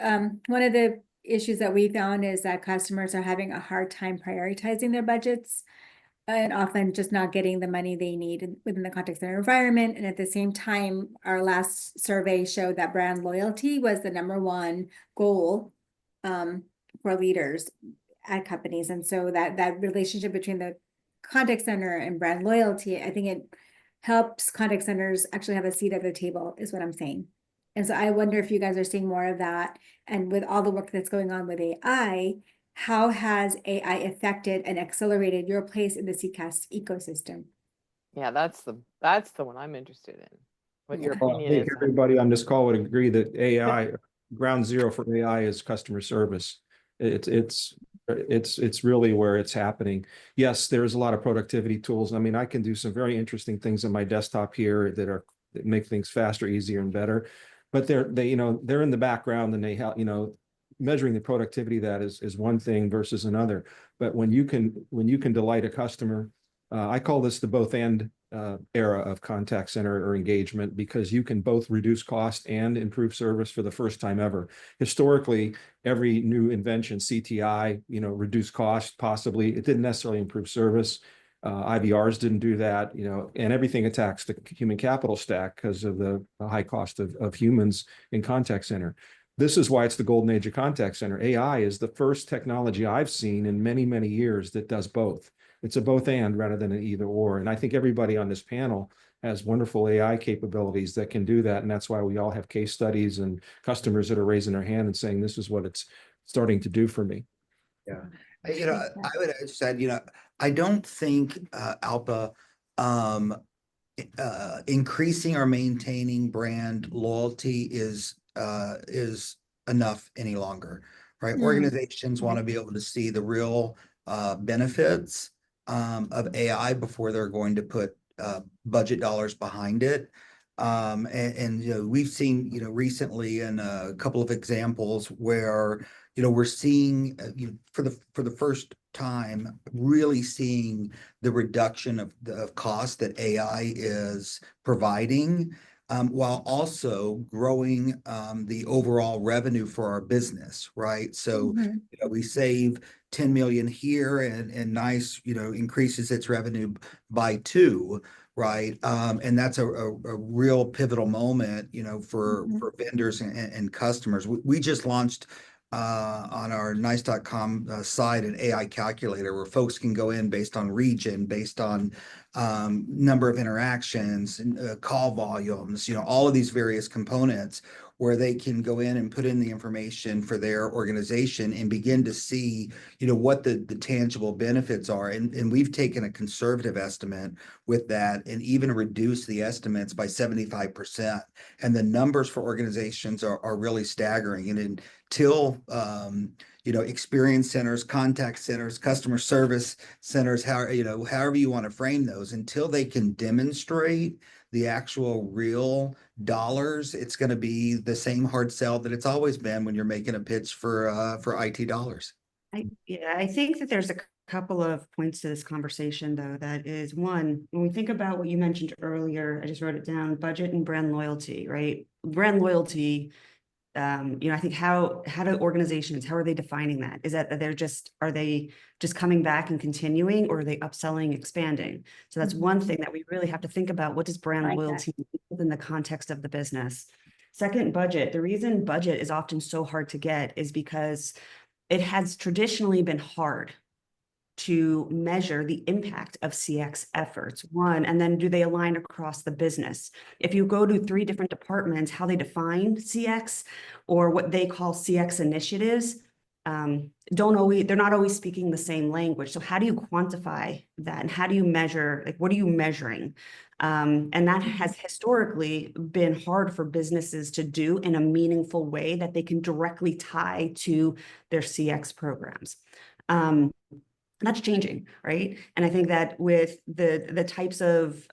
one of the issues that we found is that customers are having a hard time prioritizing their budgets, and often just not getting the money they need within the contact center environment. And at the same time, our last survey showed that brand loyalty was the #1 goal for leaders at companies. And so that relationship between the contact center and brand loyalty, I think it helps contact centers actually have a seat at the table, is what I'm saying. And so I wonder if you guys are seeing more of that. And with all the work that's going on with AI, how has AI affected and accelerated your place in the CCaaS ecosystem? Yeah, that's the one I'm interested in. What your Well, I opinion think is. everybody on this call would agree that AI, ground zero for AI is customer service. It's really where it's happening. Yes, there's a lot of productivity tools. I mean, I can do some very interesting things on my desktop here that make things faster, easier, and better. But they're in the background, and they help, measuring the productivity of that is one thing versus another. But when you can delight a customer, I call this the both and era of contact center or engagement, because you can both reduce cost and improve service for the first time ever. Historically, every new invention, CTI, reduce cost, possibly. It didn't necessarily improve service. IVRs didn't do that, and everything attacks the human capital stack because of the high cost of humans in contact center. This is why it's the golden age of contact center. AI is the first technology I've seen in many, many years that does both. It's a both and rather than an either or. And I think everybody on this panel has wonderful AI capabilities that can do that. And that's why we all have case studies and customers that are raising their hand and saying, this is what it's starting to do for me. Yeah. I would have said, I don't think Alpa increasing or maintaining brand loyalty is enough any longer, right? Organizations want to be able to see the real benefits of AI before they're going to put budget dollars behind it. And we've seen recently in a couple of examples where we're seeing for the first time really seeing the reduction of the cost that AI is providing, while also growing the overall revenue for our business, right? So we save 10 million here, and NICE increases its revenue by 2. Right. And that's a real pivotal moment, for vendors and customers. We just launched on our nice.com site an AI calculator where folks can go in based on region, based on number of interactions, call volumes, all of these various components, where they can go in and put in the information for their organization and begin to see, what the tangible benefits are. And we've taken a conservative estimate with that and even reduced the estimates by 75%. And the numbers for organizations are really staggering. And until, experience centers, contact centers, customer service centers, however you want to frame those, until they can demonstrate the actual real dollars, it's going to be the same hard sell that it's always been when you're making a pitch for IT dollars. I think that there's a couple of points to this conversation, though. That is, one, when we think about what you mentioned earlier, I just wrote it down: budget and brand loyalty, right? Brand loyalty. I think how do organizations, how are they defining that? Is that are they just coming back and continuing, or are they upselling, expanding? So that's one thing that we really have to think about. What does brand loyalty mean within the context of the business? Second, budget. The reason budget is often so hard to get is because it has traditionally been hard to measure the impact of CX efforts, one, and then do they align across the business? If you go to 3 different departments, how they define CX or what they call CX initiatives, they're not always speaking the same language. So how do you quantify that? And how do you measure, like, what are you measuring? And that has historically been hard for businesses to do in a meaningful way that they can directly tie to their CX programs. That's changing, right? And I think that with the types of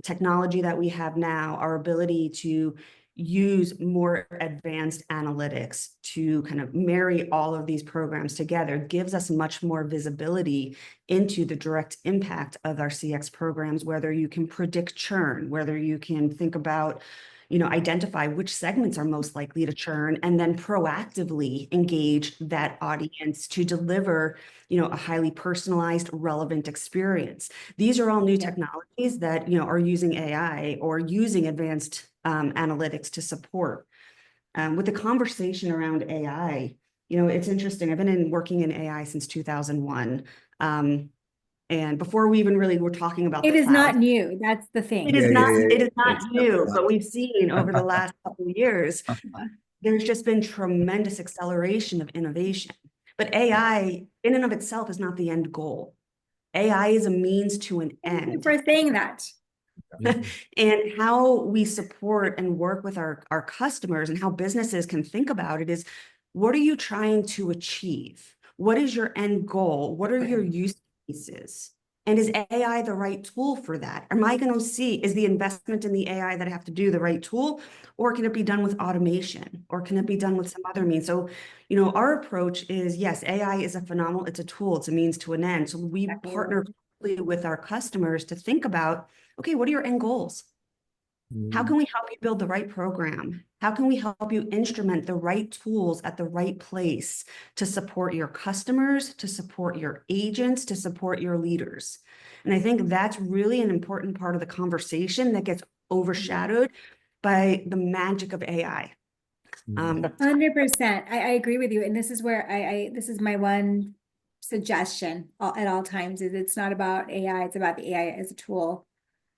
technology that we have now, our ability to use more advanced analytics to kind of marry all of these programs together gives us much more visibility into the direct impact of our CX programs, whether you can predict churn, whether you can think about, identify which segments are most likely to churn, and then proactively engage that audience to deliver, a highly personalized, relevant experience. These are all new technologies that, are using AI or using advanced analytics to support. With the conversation around AI, it's interesting. I've been working in AI since 2001. And before we even really were talking about It the is cloud, not new. That's the thing. it is not It's new, not. but we've seen over the last couple of years, there's just been tremendous acceleration of innovation. But AI in and of itself is not the end goal. AI is a means to an Thank you end. for saying that. And how we support and work with our customers and how businesses can think about it is, what are you trying to achieve? What is your end goal? What are your use cases? And is AI the right tool for that? Am I going to see, is the investment in the AI that I have to do the right tool, or can it be done with automation, or can it be done with some other means? So, our approach is, yes, AI is a phenomenal, it's a tool, it's a means to an end. So we partner with our customers to think about, okay, what are your end goals? How can we help you build the right program? How can we help you instrument the right tools at the right place to support your customers, to support your agents, to support your leaders? And I think that's really an important part of the conversation that gets overshadowed by the magic of AI. 100%. I agree with you. And this is where this is my one suggestion at all times, is it's not about AI, it's about the AI as a tool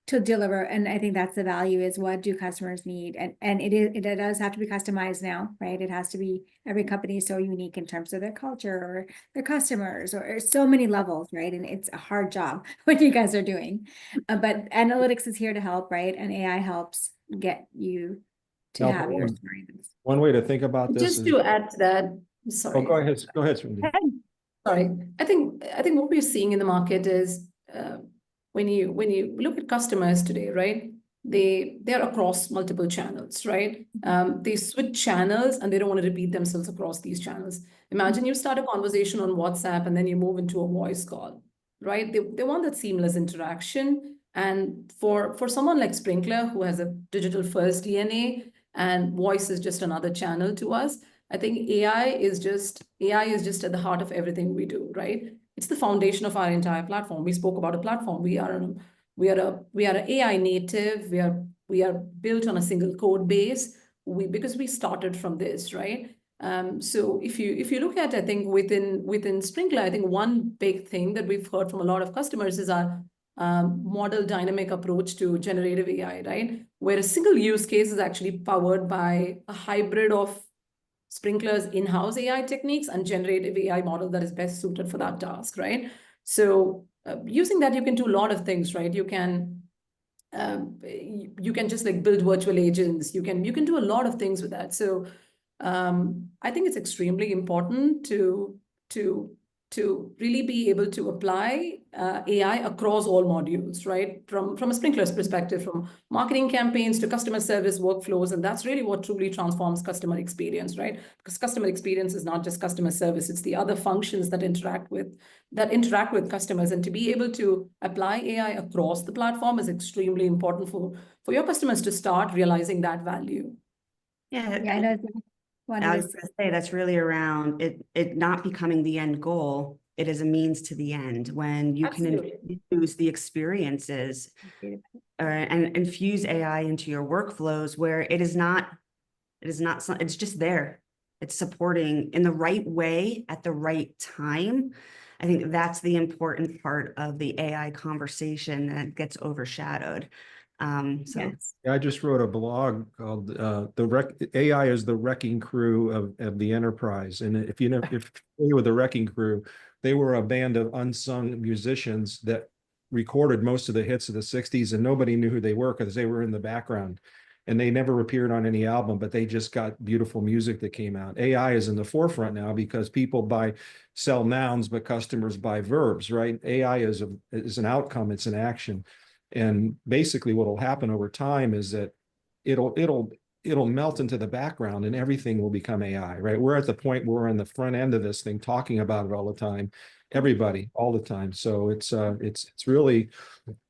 to deliver. And I think that's the value, is what do customers need? And it does have to be customized now, right? It has to be, every company is so unique in terms of their culture or their customers, or so many levels, right? And it's a hard job what you guys are doing. But analytics is here to help, right? And AI helps get you to have your story. One way to think about this Just is, to add to that, sorry. oh, go ahead, Srinidhi. Sorry, I think what we're seeing in the market is when you look at customers today, right? They're across multiple channels, right? They switch channels and they don't want to repeat themselves across these channels. Imagine you start a conversation on WhatsApp and then you move into a voice call, right? They want that seamless interaction. And for someone like Sprinklr, who has a digital first DNA, and voice is just another channel to us, I think AI is just at the heart of everything we do, right? It's the foundation of our entire platform. We spoke about a platform. We are an AI native. We are built on a single code base. Because we started from this, right? So if you look at, I think within Sprinklr, I think one big thing that we've heard from a lot of customers is our model dynamic approach to generative AI, right? Where a single use case is actually powered by a hybrid of Sprinklr's in-house AI techniques and generative AI model that is best suited for that task, right? So using that, you can do a lot of things, right? You can just like build virtual agents. You can do a lot of things with that. So I think it's extremely important to really be able to apply AI across all modules, right? From a Sprinklr's perspective, from marketing campaigns to customer service workflows. And that's really what truly transforms customer experience, right? Because customer experience is not just customer service, it's the other functions that interact with customers. And to be able to apply AI across the platform is extremely important for your customers to start realizing that value. Yeah, I know. I was going to say, that's really around it not becoming the end goal. It is a means to the end, when you Absolutely. can infuse the experiences and infuse AI into your workflows, where it's just there. It's supporting in the right way at the right time. I think that's the important part of the AI conversation that gets overshadowed. So Yes. I just wrote a blog called AI is the wrecking crew of the enterprise. And if you know, if you're familiar with the wrecking crew, they were a band of unsung musicians that recorded most of the hits of the 60s, and nobody knew who they were because they were in the background. And they never appeared on any album, but they just got beautiful music that came out. AI is in the forefront now because people sell nouns, but customers buy verbs, right? AI is an outcome, it's an action. And basically what will happen over time is that it'll melt into the background and everything will become AI, right? We're at the point where we're on the front end of this thing talking about it all the time, everybody all the time. So it's really,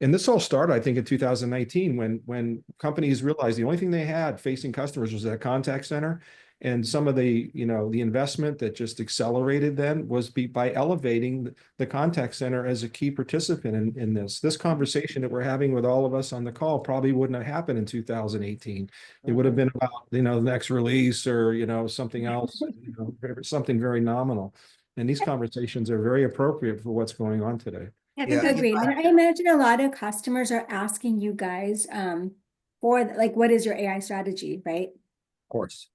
and this all started, I think, in 2019 when companies realized the only thing they had facing customers was that contact center. And some of the, the investment that just accelerated then was by elevating the contact center as a key participant in this. This conversation that we're having with all of us on the call probably wouldn't have happened in 2018. It would have been about, the next release or, something else, something very nominal. And these conversations are very appropriate for what's going on today. Yeah. Agreed. And I imagine a lot of customers are asking you guys for like, what is your AI strategy, right? Of course.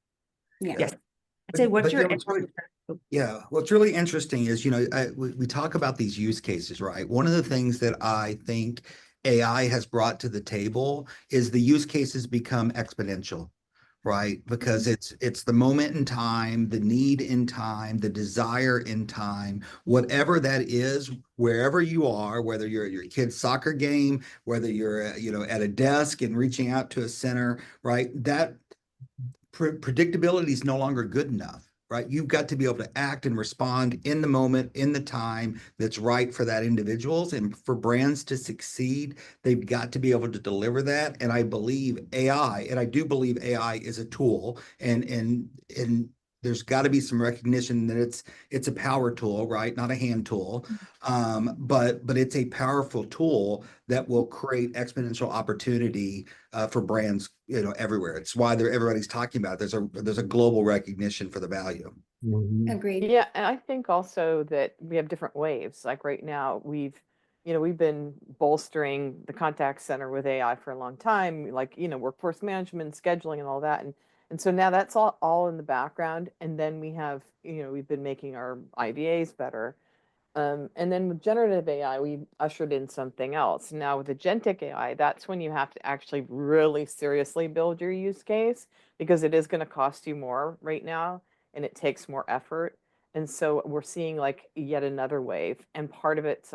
Yeah. yes, I'd say what's But, your what's really interesting is, we talk about these use cases, right? One of the things that I think AI has brought to the table is the use cases become exponential, right? Because it's the moment in time, the need in time, the desire in time, whatever that is, wherever you are, whether you're at your kid's soccer game, whether you're, at a desk and reaching out to a center, right? That predictability is no longer good enough, right? You've got to be able to act and respond in the moment, in the time that's right for that individuals. And for brands to succeed, they've got to be able to deliver that. And I believe AI, and I do believe AI is a tool, and there's got to be some recognition that it's a power tool, right? Not a hand tool. But it's a powerful tool that will create exponential opportunity for brands, everywhere. It's why everybody's talking about it. There's a global recognition for the value. Agreed. Yeah, and I think also that we have different waves. Like right now, we've been bolstering the contact center with AI for a long time, like, workforce management, scheduling, and all that. And so now that's all in the background. And then we have, we've been making our IVAs better. And then with generative AI, we ushered in something else. Now with agentic AI, that's when you have to actually really seriously build your use case, because it is going to cost you more right now and it takes more effort. And so we're seeing like yet another wave. And part of it's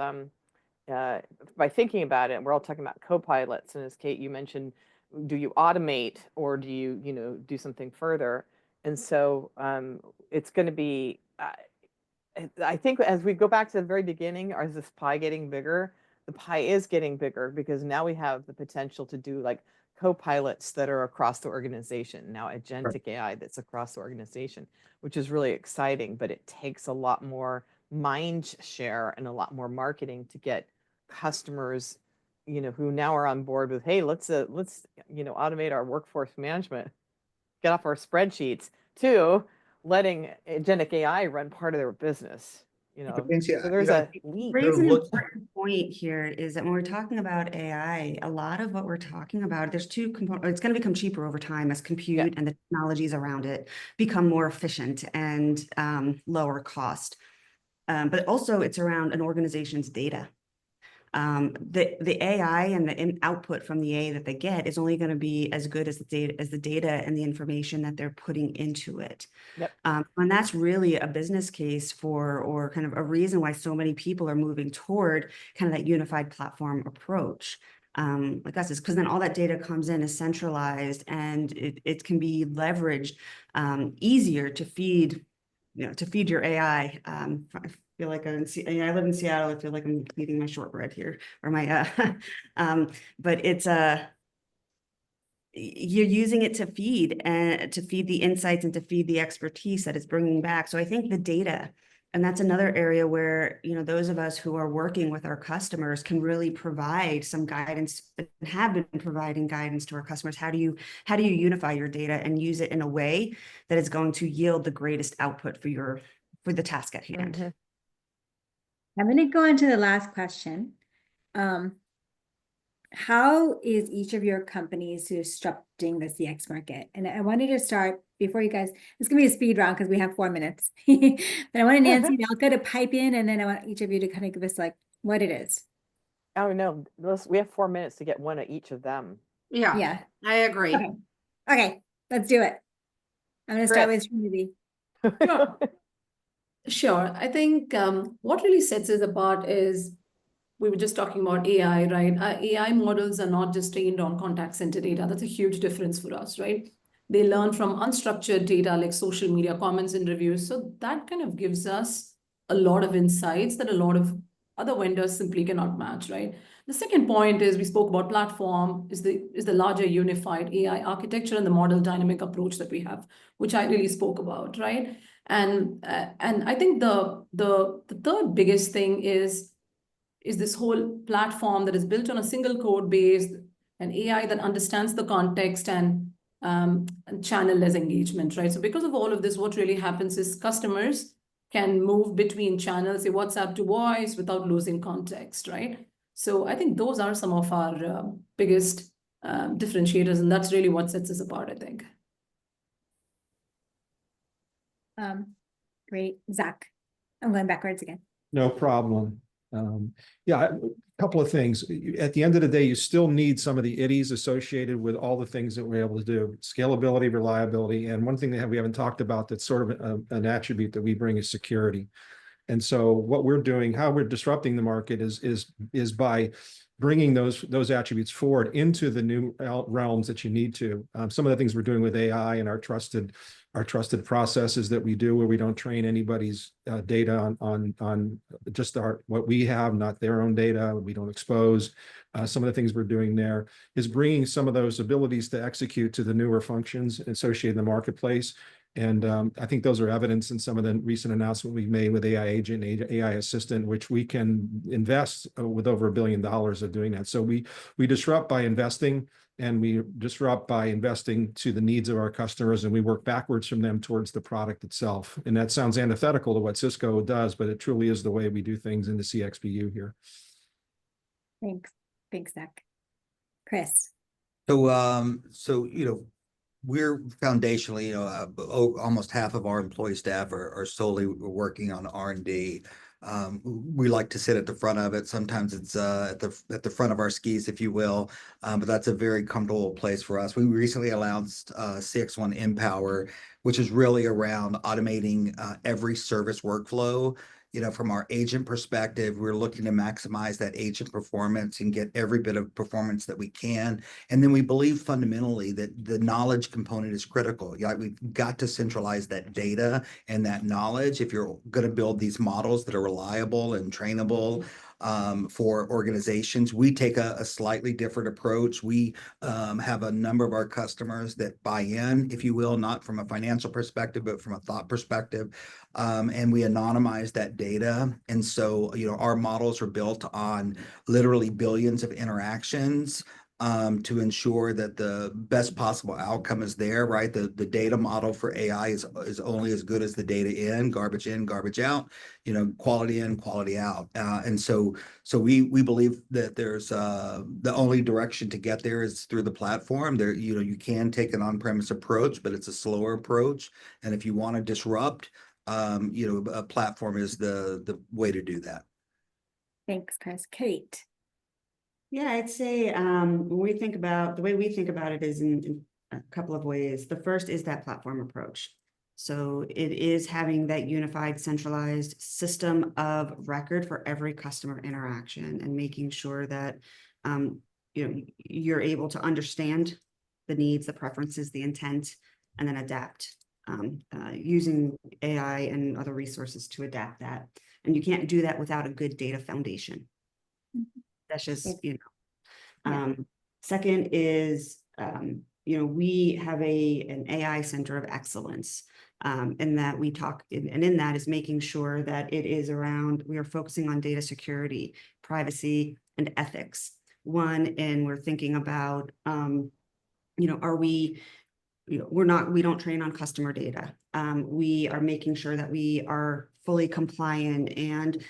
by thinking about it, we're all talking about co-pilots. And as Kate, you mentioned, do you automate or do you, do something further? And so it's going to be, I think as we go back to the very beginning, is this pie getting bigger? The pie is getting bigger because now we have the potential to do like co-pilots that are across the organization. Now agentic AI that's across the organization, which is really exciting, but it takes a lot more mind share and a lot more marketing to get customers, who now are on board with, hey, let's automate our workforce management, get off our spreadsheets, to letting agentic AI run part of their business. So there's a leap. Raise an important point here is that when we're talking about AI, a lot of what we're talking about, there's two components. It's going to become cheaper over time as compute and the technologies around it become more efficient and lower cost. But also it's around an organization's data. The AI and the output from the AI that they get is only going to be as good as the data and the information that they're putting into it. Yep. And that's really a business case or kind of a reason why so many people are moving toward kind of that unified platform approach. Like us, is because then all that data comes in is centralized and it can be leveraged easier to feed your AI. I feel like I live in Seattle. I feel like I'm eating my shortbread here, or my but it's you're using it to feed the insights and to feed the expertise that it's bringing back. So I think the data, and that's another area where those of us who are working with our customers can really provide some guidance and have been providing guidance to our customers. How do you unify your data and use it in a way that is going to yield the greatest output for the task at hand? I'm going to go on to the last question. how is each of your companies disrupting the CX market? And I wanted to start before you guys, it's gonna be a speed round because we have 4 minutes. But I wanted Nancy and Alka to pipe in, and then I want each of you to kind of give us like what it is. Oh, no, we have 4 minutes to get one of each of them. Yeah, Yeah. I agree. Okay. Okay, let's do it. I'm gonna start Chris. with Trinity. Sure. I think what really sets us apart is we were just talking about AI, right? AI models are not just trained on contact center data. That's a huge difference for us, right? They learn from unstructured data like social media comments and reviews. So that kind of gives us a lot of insights that a lot of other vendors simply cannot match, right? The second point is we spoke about platform, is the larger unified AI architecture and the model dynamic approach that we have, which I really spoke about, right? And I think the third biggest thing is this whole platform that is built on a single code base, an AI that understands the context and channel-less engagement, right? So because of all of this, what really happens is customers can move between channels, say WhatsApp to voice without losing context, right? So I think those are some of our biggest differentiators, and that's really what sets us apart, I think. Great, Zach. I'm going backwards again. No problem. Yeah, a couple of things. At the end of the day, you still need some of the IDs associated with all the things that we're able to do. Scalability, reliability, and one thing that we haven't talked about that's sort of an attribute that we bring is security. And so what we're doing, how we're disrupting the market is by bringing those attributes forward into the new realms that you need to. Some of the things we're doing with AI and our trusted processes that we do, where we don't train anybody's data on just what we have, not their own data. We don't expose. Some of the things we're doing there is bringing some of those abilities to execute to the newer functions associated in the marketplace. And I think those are evidence in some of the recent announcement we've made with AI Agent, AI Assistant, which we can invest with over $1 billion of doing that. So we disrupt by investing, and we disrupt by investing to the needs of our customers, and we work backwards from them towards the product itself. And that sounds antithetical to what Cisco does, but it truly is the way we do things in the CXBU here. Thanks, Zach. Chris. So we're foundationally, almost half of our employee staff are solely working on R&D. We like to sit at the front of it. Sometimes it's at the front of our skis, if you will, but that's a very comfortable place for us. We recently announced CX1 Empower, which is really around automating every service workflow. From our agent perspective, we're looking to maximize that agent performance and get every bit of performance that we can. And then we believe fundamentally that the knowledge component is critical. We've got to centralize that data and that knowledge if you're going to build these models that are reliable and trainable for organizations. We take a slightly different approach. We have a number of our customers that buy in, if you will, not from a financial perspective, but from a thought perspective. And we anonymize that data. And so, our models are built on literally billions of interactions to ensure that the best possible outcome is there, right? The data model for AI is only as good as the data in, garbage out, quality in, quality out. And so we believe that there's the only direction to get there is through the platform. There, you can take an on-premise approach, but it's a slower approach. And if you want to disrupt, a platform is the way to do that. Thanks, Chris. Kate. Yeah, I'd say when we think about the way we think about it is in a couple of ways. The first is that platform approach. So it is having that unified, centralized system of record for every customer interaction and making sure that you're able to understand the needs, the preferences, the intent, and then adapt using AI and other resources to adapt that. And you can't do that without a good data foundation. That's just, Second is, we have an AI center of excellence, and that we talk, and in that is making sure that it is around, we are focusing on data security, privacy, and ethics. And we're thinking about, are we we don't train on customer data. We are making sure that we are fully compliant and,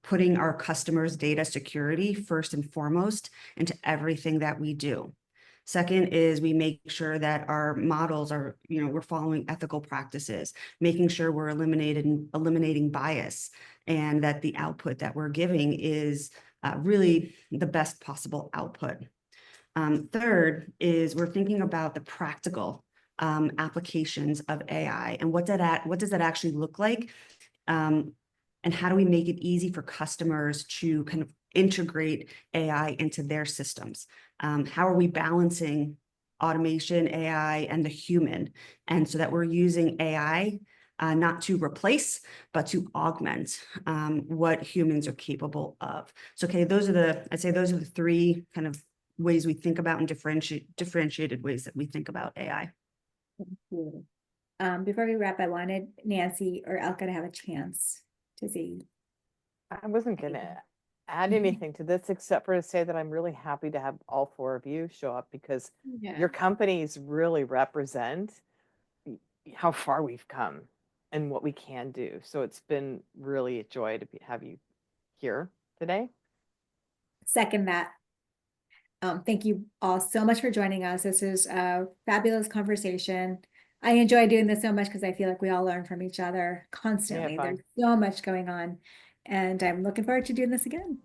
putting our customers' data security first and foremost into everything that we do. Second is we make sure that our models are, we're following ethical practices, making sure we're eliminating bias, and that the output that we're giving is really the best possible output. Third is we're thinking about the practical applications of AI and what does that actually look like? And how do we make it easy for customers to kind of integrate AI into their systems? How are we balancing automation, AI, and the human? And so that we're using AI not to replace, but to augment what humans are capable of. So, okay, I'd say those are the three kind of ways we think about and differentiated ways that we think about AI. Before we wrap, I wanted Nancy or Elka to have a chance to see. I wasn't going to add anything to this except for to say that I'm really happy to have all four of you show up, because your companies really represent how far we've come and what we can do. So it's been really a joy to have you here today. Second that. Thank you all so much for joining us. This is a fabulous conversation. I enjoy doing this so much because I feel like we all learn from each other constantly. There's so much going on, and I'm looking forward to doing this again.